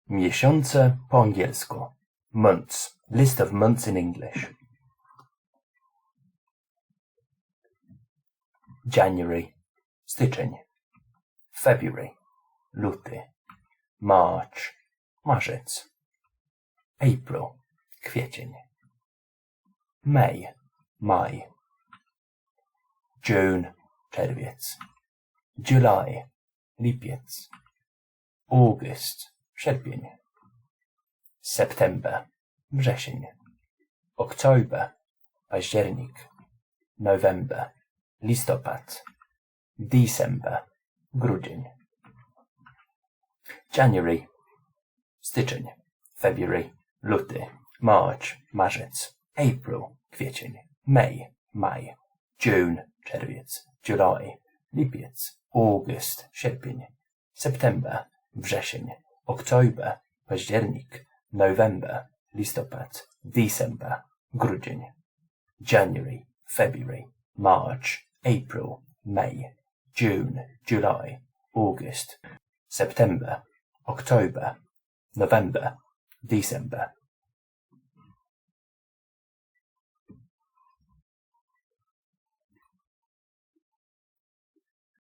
Miesiące po angielsku. Months. List of months in English. January. Styczeń. February. Luty. March. Marzec. April. Kwiecień. May. Maj. June. Czerwiec. July. Lipiec. August. Sierpień. September. Wrzesień. October. Październik. November. Listopad. December. Grudzień. January. Styczeń. February. Luty. March. Marzec. April. Kwiecień. May. Maj. June. Czerwiec. July. Lipiec. August. Sierpień. September. Wrzesień. October. Październik. November. Listopad. December. Grudzień. January. February. March. April. May. June. July. August. September. October. November. December.